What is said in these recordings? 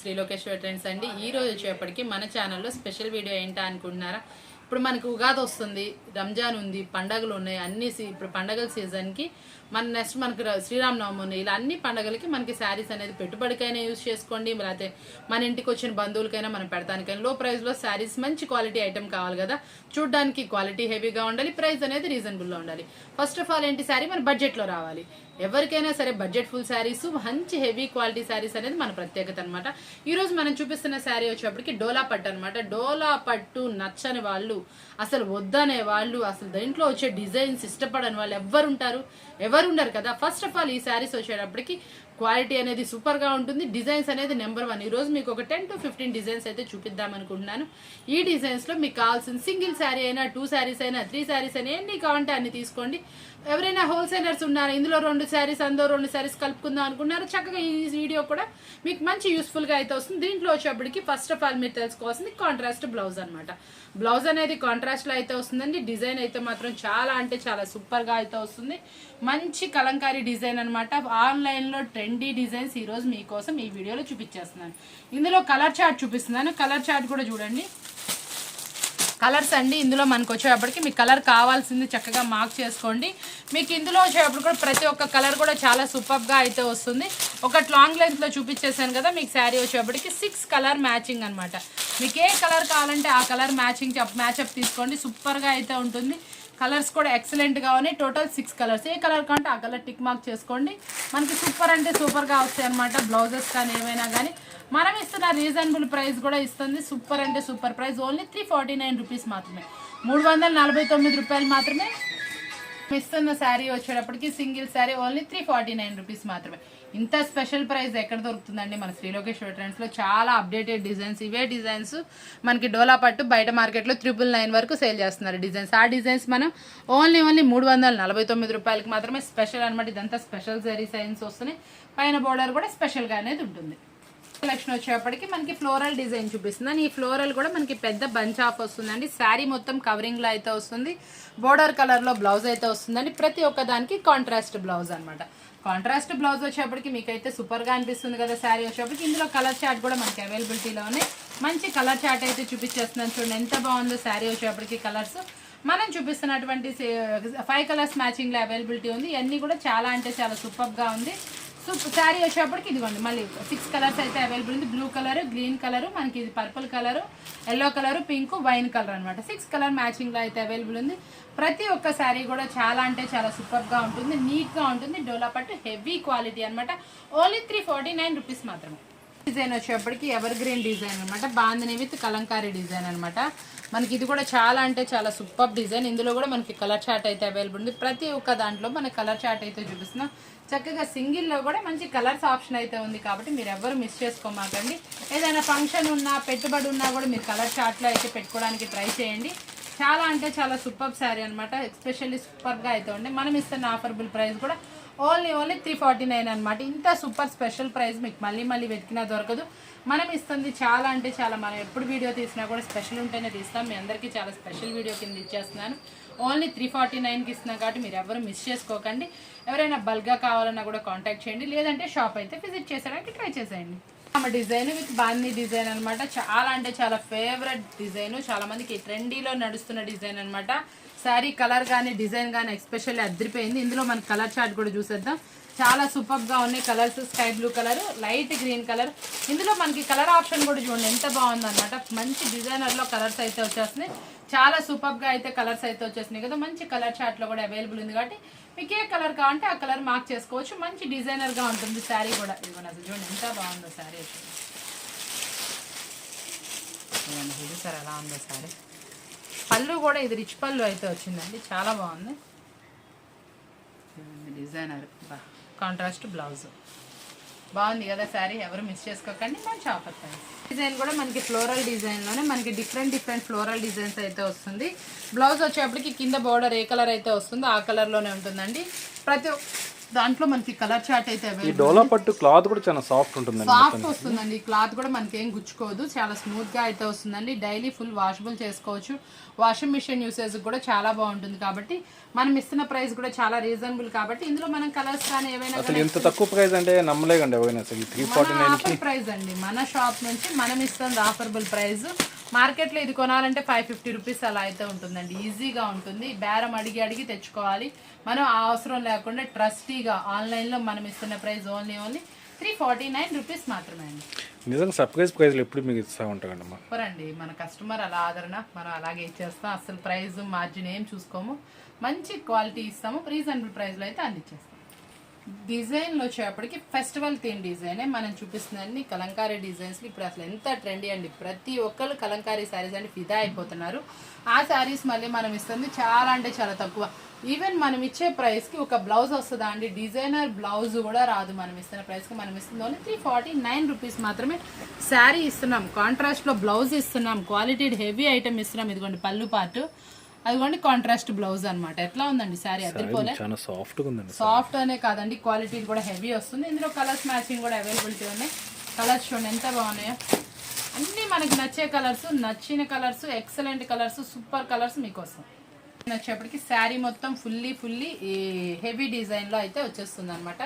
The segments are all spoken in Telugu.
శ్రీ లోకేశ్వర్ ట్రెండ్స్ అండి. ఈ రోజు వచ్చేప్పటికి మన ఛానల్లో స్పెషల్ వీడియో ఏంటా అనుకుంటున్నారా? ఇప్పుడు మనకు ఉగాది వస్తుంది, రంజాన్ ఉంది, పండగలు ఉన్నాయి. అన్ని ఇప్పుడు పండగల సీజన్కి నెక్స్ట్ మనకు శ్రీరామనవమి ఉన్నాయి. ఇలా అన్ని పండగలకి మనకి శారీస్ అనేది పెట్టుబడికైనా యూజ్ చేసుకోండి, లేకపోతే మన ఇంటికి వచ్చిన బంధువులకైనా మనం పెడతానికైనా లో ప్రైస్లో శారీస్ మంచి క్వాలిటీ ఐటమ్ కావాలి కదా. చూడడానికి క్వాలిటీ హెవీగా ఉండాలి, ప్రైస్ అనేది రీజనబుల్లో ఉండాలి. ఫస్ట్ ఆఫ్ ఆల్ ఏంటి, శారీ మన బడ్జెట్లో రావాలి. ఎవరికైనా సరే బడ్జెట్ ఫుల్ శారీస్, మంచి హెవీ క్వాలిటీ శారీస్ అనేది మన ప్రత్యేకత అనమాట. ఈరోజు మనం చూపిస్తున్న శారీ వచ్చేప్పటికి డోలా పట్టు అనమాట. డోలా పట్టు నచ్చని వాళ్ళు, అసలు వద్దనే వాళ్ళు, అసలు దీంట్లో వచ్చే డిజైన్స్ ఇష్టపడని వాళ్ళు ఎవరు ఉండరు కదా. ఫస్ట్ ఆఫ్ ఆల్ ఈ శారీస్ వచ్చేటప్పటికి క్వాలిటీ అనేది సూపర్ గా ఉంటుంది, డిజైన్స్ అనేది నెంబర్ 1. ఈ రోజు మీకు ఒక 10 to 15 డిజైన్స్ అయితే చూపిద్దాం అనుకుంటున్నాను. ఈ డిజైన్స్ లో మీకు కావాల్సిన సింగిల్ శారీ అయినా, 2 శారీస్ అయినా, 3 శారీస్ అయినా, ఎన్ని కావాలంటే అన్ని తీసుకోండి. ఎవరైనా హోల్సేలర్స్ ఉన్నారా, ఇందులో 2 శారీస్ అందులో 2 శారీస్ కలుపుకుందాం అనుకున్నారు, చక్కగా ఈ వీడియో కూడా మీకు మంచి యూస్ఫుల్ గా అయితే వస్తుంది. దీంట్లో వచ్చేప్పటికి ఫస్ట్ ఆఫ్ ఆల్ మీరు తెలుసుకోవాల్సింది కాంట్రాస్ట్ బ్లౌజ్ అనమాట. బ్లౌజ్ అనేది కాంట్రాస్ట్ లో అయితే వస్తుందండి. డిజైన్ అయితే మాత్రం చాలా అంటే చాలా సూపర్ గా అయితే వస్తుంది. మంచి కలంకారీ డిజైన్ అనమాట. ఆన్లైన్ లో ట్రెండీ డిజైన్స్ ఈ రోజు మీకోసం ఈ వీడియోలో చూపించేస్తున్నాను. ఇందులో కలర్ చార్ట్ చూపిస్తున్నాను. కలర్ చార్ట్ కూడా చూడండి. కలర్స్ అండి, ఇందులో మనకు వచ్చేటప్పటికి మీకు కలర్ కావాల్సింది చక్కగా మార్క్ చేసుకోండి. మీకు ఇందులో వచ్చేటప్పుడు కూడా ప్రతి ఒక్క కలర్ కూడా చాలా సూపర్గా అయితే వస్తుంది. ఒకటి లాంగ్ లెంత్లో చూపించేసాను కదా, మీకు శారీ వచ్చేటప్పటికి 6 కలర్ మ్యాచింగ్ అనమాట. మీకు ఏ కలర్ కావాలంటే ఆ కలర్ మ్యాచప్ తీసుకోండి, సూపర్గా అయితే ఉంటుంది. కలర్స్ కూడా ఎక్సలెంట్గా ఉన్నాయి. Total 6 colours. ఏ కలర్ కంటే ఆ కలర్ టిక్ మార్క్ చేసుకోండి. మనకి సూపర్ అంటే సూపర్గా వస్తాయి అనమాట. బ్లౌజెస్ కానీ ఏమైనా కానీ మనం ఇస్తున్న రీజనబుల్ ప్రైస్ కూడా ఇస్తుంది. సూపర్ అంటే సూపర్ ప్రైస్. ఓన్లీ 349 రూపీస్ మాత్రమే, 349 రూపాయలు మాత్రమే ఇస్తున్న శారీ వచ్చేటప్పటికి. సింగిల్ శారీ ఓన్లీ 349 రూపీస్ మాత్రమే. ఇంత స్పెషల్ ప్రైస్ ఎక్కడ దొరుకుతుందండి? మన శ్రీ లోకేశ్వర్ ట్రెండ్స్ లో చాలా అప్డేటెడ్ డిజైన్స్. ఇవే డిజైన్స్ మనకి డోలా పట్టు బయట మార్కెట్లో 999 వరకు సేల్ చేస్తున్నారు డిజైన్స్. ఆ డిజైన్స్ మనం ఓన్లీ 349 రూపాయలకి మాత్రమే స్పెషల్ అనమాట. ఇదంతా స్పెషల్ జరీ సైన్స్ వస్తున్నాయి. పైన బోర్డర్ కూడా స్పెషల్ గా అనేది ఉంటుంది. కలెక్షన్ వచ్చేప్పటికి మనకి ఫ్లోరల్ డిజైన్ చూపిస్తుందని. ఈ ఫ్లోరల్ కూడా మనకి పెద్ద బంచ్ ఆఫ్ వస్తుందండి. శారీ మొత్తం కవరింగ్ లో అయితే వస్తుంది. బోర్డర్ కలర్ లో బ్లౌజ్ అయితే వస్తుందండి. ప్రతి ఒక్క దానికి కాంట్రాస్ట్ బ్లౌజ్ అనమాట. కాంట్రాస్ట్ బ్లౌజ్ వచ్చేప్పటికి మీకైతే సూపర్ గా అనిపిస్తుంది కదా శారీ వచ్చేప్పటికి. ఇందులో కలర్ చార్ట్ కూడా మనకి అవైలబిలిటీలో ఉన్నాయి. మంచి కలర్ చార్ట్ అయితే చూపించేస్తున్నాను. చూడండి ఎంత బాగుందో శారీ వచ్చేప్పటికి. కలర్స్ మనం చూపిస్తున్నటువంటి 5 కలర్స్ మ్యాచింగ్ లో అవైలబిలిటీ ఉంది. ఇవన్నీ కూడా చాలా అంటే చాలా సూపర్ గా ఉంది. శారీ వచ్చేప్పటికి ఇదిగోండి మళ్ళీ 6 కలర్స్ అయితే అవైలబుల్ ఉంది. బ్లూ కలర్, గ్రీన్ కలర్, మనకి ఇది purple colour, yellow colour, pink, wine colour అనమాట. 6 కలర్ మ్యాచింగ్ లో అయితే అవైలబుల్ ఉంది. ప్రతి ఒక్క శారీ కూడా చాలా అంటే చాలా సూపర్ గా ఉంటుంది, నీట్ గా ఉంటుంది. డోలా పట్టు హెవీ క్వాలిటీ అనమాట. ఓన్లీ 349 రూపీస్ మాత్రమే. డిజైన్ వచ్చేప్పటికి ఎవర్ గ్రీన్ డిజైన్ అనమాట. బాందిని విత్ కలంకారీ డిజైన్ అనమాట. మనకి ఇది కూడా చాలా అంటే చాలా సూపర్ డిజైన్. ఇందులో కూడా మనకి కలర్ చార్ట్ అయితే అవైలబుల్ ఉంది. ప్రతి ఒక్క దాంట్లో మనకి కలర్ చార్ట్ అయితే చూపిస్తున్నాం. చక్కగా సింగిల్ లో కూడా మంచి కలర్స్ ఆప్షన్ అయితే ఉంది కాబట్టి మీరు ఎవరు మిస్ చేసుకోమాకండి. ఏదైనా ఫంక్షన్ ఉన్నా, పెట్టుబడి ఉన్నా కూడా మీరు కలర్ చార్ట్ లో అయితే పెట్టుకోవడానికి ట్రై చేయండి. చాలా అంటే చాలా సూపర్ శారీ అనమాట. ఎస్పెషల్లీ సూపర్ గా అయితే ఉంది. మనం ఇస్తున్న ఆఫర్బుల్ ప్రైస్ కూడా ఓన్లీ 349 అనమాట. ఇంత సూపర్ స్పెషల్ ప్రైస్ మీకు మళ్ళీ వెతికినా దొరకదు. మనం ఇస్తుంది చాలా అంటే చాలా, మనం ఎప్పుడు వీడియో తీసినా కూడా స్పెషల్ ఉంటేనే తీస్తాం. మీ అందరికీ చాలా స్పెషల్ వీడియో కింద ఇచ్చేస్తున్నాను. ఓన్లీ 349కి ఇస్తున్నాం కాబట్టి మీరు ఎవరు మిస్ చేసుకోకండి. ఎవరైనా బల్క్గా కావాలన్నా కూడా కాంటాక్ట్ చేయండి, లేదంటే షాప్ అయితే విజిట్ చేసేయడానికి ట్రై చేసేయండి. డిజైన్ విత్ బాందీ డిజైన్ అనమాట. చాలా అంటే చాలా ఫేవరెట్ డిజైన్, చాలా మందికి ట్రెండీలో నడుస్తున్న డిజైన్ అనమాట. శారీ కలర్ కానీ డిజైన్ కానీ ఎక్స్పెషల్లీ అదిరిపోయింది. ఇందులో మనకి కలర్ చార్ట్ కూడా చూసేద్దాం. చాలా సూపర్ గా ఉన్నాయి colours. Sky blue colour, light green colour. ఇందులో మనకి కలర్ ఆప్షన్ కూడా చూడండి ఎంత బాగుంది అనమాట. మంచి డిజైనర్ లో కలర్స్ అయితే వచ్చేస్తున్నాయి. చాలా సూపర్ గా అయితే కలర్స్ అయితే వచ్చేసినాయి కదా. మంచి కలర్ చార్ట్ లో కూడా అవైలబుల్ ఉంది కాబట్టి మీకు ఏ కలర్ కావాలంటే ఆ కలర్ మార్క్ చేసుకోవచ్చు. మంచి డిజైనర్ గా ఉంటుంది శారీ కూడా. ఇదిగోండి అసలు చూడండి ఎంత బాగుందో శారీ వచ్చి. ఇది సార్ ఎలా ఉందో శారీ. పళ్ళు కూడా ఇది రిచ్ పళ్ళు అయితే వచ్చిందండి. చాలా బాగుంది డిజైనర్. కాంట్రాస్ట్ బ్లౌజ్ బాగుంది కదా శారీ. ఎవరు మిస్ చేసుకోకండి. మంచి ఆఫర్ ప్రైస్. డిజైన్ కూడా మనకి ఫ్లోరల్ డిజైన్ లోనే మనకి డిఫరెంట్ ఫ్లోరల్ డిజైన్స్ అయితే వస్తుంది. బ్లౌజ్ వచ్చేప్పటికి కింద బోర్డర్ ఏ కలర్ అయితే వస్తుందో ఆ కలర్ లోనే ఉంటుందండి. దాంట్లో మనకి కలర్ చార్ట్ అయితే ఈ డోలా పట్టు క్లాత్ కూడా చాలా సాఫ్ట్ ఉంటుందండి. సాఫ్ట్ వస్తుందండి. క్లాత్ కూడా మనకి ఏం గుచ్చుకోదు, చాలా స్మూత్ గా అయితే వస్తుందండి. డైలీ ఫుల్ వాషబుల్ చేసుకోవచ్చు. వాషింగ్ మిషన్ యూసేజ్ కూడా చాలా బాగుంటుంది. కాబట్టి మనం ఇస్తున్న ప్రైస్ కూడా చాలా రీజనబుల్. కాబట్టి ఇందులో మనం కలర్స్ కానీ ఏవైనా అసలు ఇంత తక్కువ ప్రైస్ అంటే నమ్మలేకండి ఎవరైనా. అసలు 349 ప్రైస్ అండి మన షాప్ నుంచి మనం ఇస్తుంది ఆఫర్బుల్ ప్రైస్. మార్కెట్లో ఇది కొనాలంటే 550 రూపీస్ అలా అయితే ఉంటుందండి. ఈజీగా ఉంటుంది. బేరం అడిగి అడిగి తెచ్చుకోవాలి. మనం ఆ అవసరం లేకుండా ట్రస్టీగా ఆన్లైన్లో మనం ఇస్తున్న ప్రైస్ ఓన్లీ 349 రూపీస్ మాత్రమే అండి. నిజంగా సర్ప్రైజ్ ప్రైస్లు ఎప్పుడు మీకు ఇస్తూ ఉంటారండి అమ్మా. సూపరండి. మన కస్టమర్ అలా ఆదరణ మనం అలాగే ఇచ్చేస్తాం. అసలు ప్రైస్ మార్జిన్ ఏం చూసుకోము. మంచి క్వాలిటీ ఇస్తాము. రీజనబుల్ ప్రైస్లో అయితే అందించేస్తాం. డిజైన్లో వచ్చేప్పటికి ఫెస్టివల్ థీమ్ డిజైనే మనం చూపిస్తుంది. కలంకారీ డిజైన్స్ ఇప్పుడు అసలు ఎంత ట్రెండీ అండి. ప్రతి ఒక్కరు కలంకారీ శారీస్ అంటే ఫిదా అయిపోతున్నారు. ఆ శారీస్ మళ్ళీ మనం ఇస్తుంది చాలా అంటే చాలా తక్కువ. ఈవెన్ మనం ఇచ్చే ప్రైస్కి ఒక బ్లౌజ్ వస్తుందా అండి, డిజైనర్ బ్లౌజ్ కూడా రాదు. మనం ఇస్తున్న ప్రైస్కి మనం ఇస్తుంది ఓన్లీ 349 రూపీస్ మాత్రమే. శారీ ఇస్తున్నాం, కాంట్రాస్ట్లో బ్లౌజ్ ఇస్తున్నాం, క్వాలిటీ హెవీ ఐటమ్ ఇస్తున్నాం. ఇదిగోండి పళ్ళు పార్ట్, అదిగోండి కాంట్రాస్ట్ బ్లౌజ్ అనమాట. ఎట్లా ఉందండి శారీ? అదిరిపోలే. సాఫ్ట్ అనే కాదండి, క్వాలిటీ కూడా హెవీ వస్తుంది. ఇందులో కలర్స్ మ్యాచింగ్ కూడా అవైలబిలిటీ ఉన్నాయి. కలర్స్ చూడండి ఎంత బాగున్నాయో. అన్నీ మనకి నచ్చే కలర్స్, నచ్చిన colours, excellent colours, super colours మీకోసం. వచ్చేప్పటికి శారీ మొత్తం ఫుల్లీ హెవీ డిజైన్లో అయితే వచ్చేస్తుంది అనమాట.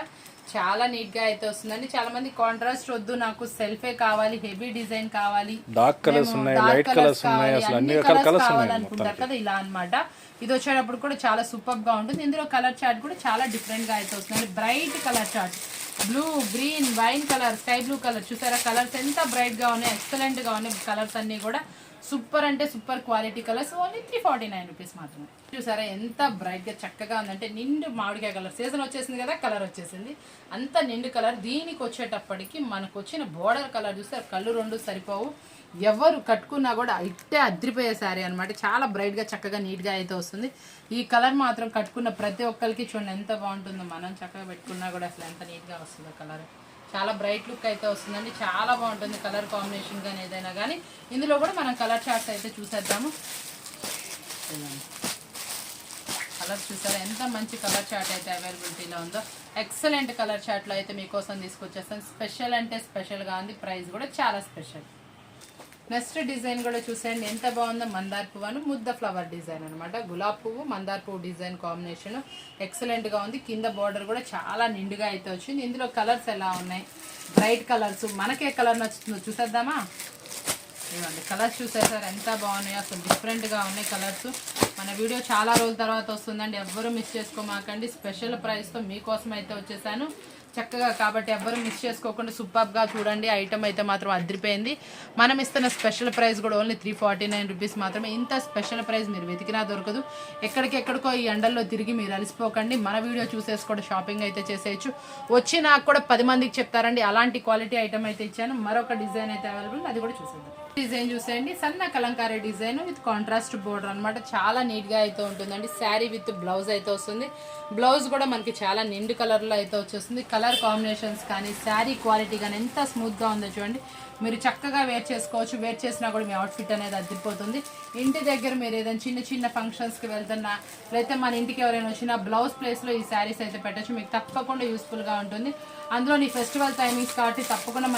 చాలా నీట్ గా అయితే వస్తుందండి. చాలా మంది కాంట్రాస్ట్ వద్దు, నాకు సెల్ఫే కావాలి, హెవీ డిజైన్ కావాలి, డార్క్ కలర్స్ ఉన్నాయి, లైట్ కలర్స్ ఉన్నాయి, అసలు అన్ని రకాల కలర్స్ ఉన్నాయి అనుకుంటారు కదా, ఇలా అన్నమాట. ఇది వచ్చేటప్పుడు కూడా చాలా సూపర్ గా ఉంటుంది. ఇందులో కలర్ చార్ట్ కూడా చాలా డిఫరెంట్ గా అయితే వస్తుంది. Bright colour chart, blue, green, wine colour, sky blue colour, చూసారా కలర్స్ ఎంత బ్రైట్ గా ఉన్నాయి, ఎక్సలెంట్ గా ఉన్నాయి. కలర్స్ అన్ని కూడా సూపర్ అంటే super quality colours. Only 349 rupees మాత్రమే. చూసారా ఎంత బ్రైట్ గా చక్కగా ఉందంటే. నిండు మామిడికాయ కలర్, సీజన్ వచ్చేసింది కదా, కలర్ వచ్చేసింది, అంత నిండు కలర్. దీనికి వచ్చేటప్పటికి మనకు వచ్చిన బోర్డర్ కలర్ చూస్తే కళ్ళు రెండు సరిపోవు. ఎవరు కట్టుకున్నా కూడా ఇట్టే అద్రిపోయే శారీ అనమాట. చాలా బ్రైట్ గా చక్కగా నీట్ గా అయితే వస్తుంది. ఈ కలర్ మాత్రం కట్టుకున్న ప్రతి ఒక్కరికి చూడండి ఎంత బాగుంటుందో. మనం చక్కగా పెట్టుకున్నా కూడా అసలు ఎంత నీట్ గా వస్తుందో కలర్. చాలా బ్రైట్ లుక్ అయితే వస్తుందండి. చాలా బాగుంటుంది కలర్ కాంబినేషన్ కానీ ఏదైనా కానీ. ఇందులో కూడా మనం కలర్ చార్ట్స్ అయితే చూసేద్దాము. కలర్ చూసారా ఎంత మంచి కలర్ చార్ట్ అయితే అవైలబిలిటీలో ఉందో. ఎక్సలెంట్ కలర్ చార్ట్లో అయితే మీకోసం తీసుకొచ్చేస్తాను. స్పెషల్ అంటే స్పెషల్గా ఉంది. ప్రైస్ కూడా చాలా స్పెషల్. నెక్స్ట్ డిజైన్ కూడా చూసేయండి ఎంత బాగుందో. మందార్ పువ్వు ముద్ద ఫ్లవర్ డిజైన్ అనమాట. గులాబ్ పువ్వు మందార్ పువ్వు డిజైన్ కాంబినేషన్ ఎక్సలెంట్ గా ఉంది. కింద బార్డర్ కూడా చాలా నిండుగా అయితే వచ్చింది. ఇందులో కలర్స్ ఎలా ఉన్నాయి, బ్రైట్ కలర్స్. మనకే కలర్ నచ్చుతుందో చూసేద్దామా? ఇవ్వండి కలర్స్ చూసేసారు ఎంత బాగున్నాయో. అసలు డిఫరెంట్ గా ఉన్నాయి కలర్స్. మన వీడియో చాలా రోజుల తర్వాత వస్తుందండి, ఎవ్వరూ మిస్ చేసుకోమాకండి. స్పెషల్ ప్రైస్ తో మీకోసం అయితే వచ్చేసాను చక్కగా. కాబట్టి ఎవ్వరు మిస్ చేసుకోకుండా సూపర్ గా చూడండి. ఐటమ్ అయితే మాత్రం అదిరిపోయింది. మనం ఇస్తున్న స్పెషల్ ప్రైస్ కూడా ఓన్లీ 349 రూపీస్ మాత్రమే. ఇంత స్పెషల్ ప్రైస్ మీరు వెతికినా దొరకదు. ఎక్కడికెక్కడికో ఈ ఎండల్లో తిరిగి మీరు అలసిపోకండి. మన వీడియో చూసేసి కూడా షాపింగ్ అయితే చేసేయచ్చు. వచ్చి నాకు కూడా 10 మందికి చెప్తారండి. అలాంటి క్వాలిటీ ఐటమ్ అయితే ఇచ్చాను. మరొక డిజైన్ అయితే అవైలబుల్, అది కూడా చూసేద్దాం. డిజైన్ చూసేయండి, సన్న Kalamkari design with contrast border అనమాట. చాలా నీట్ గా అయితే ఉంటుందండి. శారీ విత్ బ్లౌజ్ అయితే వస్తుంది. బ్లౌజ్ కూడా మనకి చాలా నిండు కలర్ లో అయితే వచ్చేస్తుంది. కలర్ కాంబినేషన్స్ కానీ శారీ క్వాలిటీ కానీ ఎంత స్మూత్ గా ఉందో చూడండి. మీరు చక్కగా వేర్ చేసుకోవచ్చు. వేర్ చేసినా కూడా మీ అవుట్ఫిట్ అనేది అదిరిపోతుంది. ఇంటి దగ్గర మీరు ఏదైనా చిన్న చిన్న ఫంక్షన్స్కి వెళ్తున్నా, లేకపోతే మన ఇంటికి ఎవరైనా వచ్చినా బ్లౌజ్ ప్లేస్లో ఈ శారీస్ అయితే పెట్టచ్చు. మీకు తప్పకుండా యూస్ఫుల్గా ఉంటుంది. అందులో నీ ఫెస్టివల్ టైమింగ్స్ కాబట్టి తప్పకుండా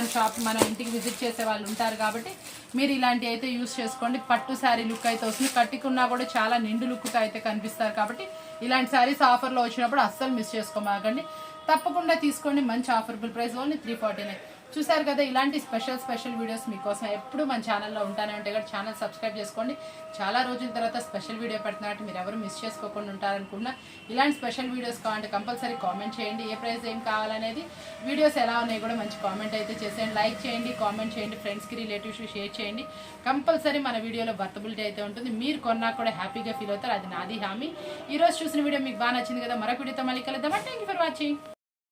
మన ఇంటికి విజిట్ చేసే వాళ్ళు ఉంటారు కాబట్టి మీరు ఇలాంటివి అయితే యూస్ చేసుకోండి. పట్టు శారీ లుక్ అయితే వస్తుంది. కట్టుకున్నా కూడా చాలా నిండు లుక్తో అయితే కనిపిస్తారు. కాబట్టి ఇలాంటి శారీస్ ఆఫర్లో వచ్చినప్పుడు అస్సలు మిస్ చేసుకోమాకండి. తప్పకుండా తీసుకోండి. మంచి ఆఫర్బుల్ ప్రైస్ ఓన్లీ 349. చూసారు కదా, ఇలాంటి స్పెషల్ వీడియోస్ మీకోసం ఎప్పుడు మన ఛానల్లో ఉంటానే ఉంటాయి కదా. ఛానల్ సబ్స్క్రైబ్ చేసుకోండి. చాలా రోజుల తర్వాత స్పెషల్ వీడియో పెడుతున్నట్టు మీరు ఎవరు మిస్ చేసుకోకుండా ఉంటారనుకున్నా. ఇలాంటి స్పెషల్ వీడియోస్ కావాలంటే కంపల్సరీ కామెంట్ చేయండి. ఏ ప్రైస్ ఏం కావాలనేది, వీడియోస్ ఎలా ఉన్నాయి కూడా మంచి కామెంట్ అయితే చేసేయండి. లైక్ చేయండి, కామెంట్ చేయండి, ఫ్రెండ్స్కి రిలేటివ్స్కి షేర్ చేయండి. కంపల్సరీ మన వీడియోలో వర్తబిలిటీ అయితే ఉంటుంది. మీరు కొన్నా కూడా హ్యాపీగా ఫీల్ అవుతారు, అది నాది హామీ. ఈరోజు చూసిన వీడియో మీకు బాగా నచ్చింది కదా. మరొక వీడియోతో మళ్ళీ కలుద్దాం. Thank you for watching.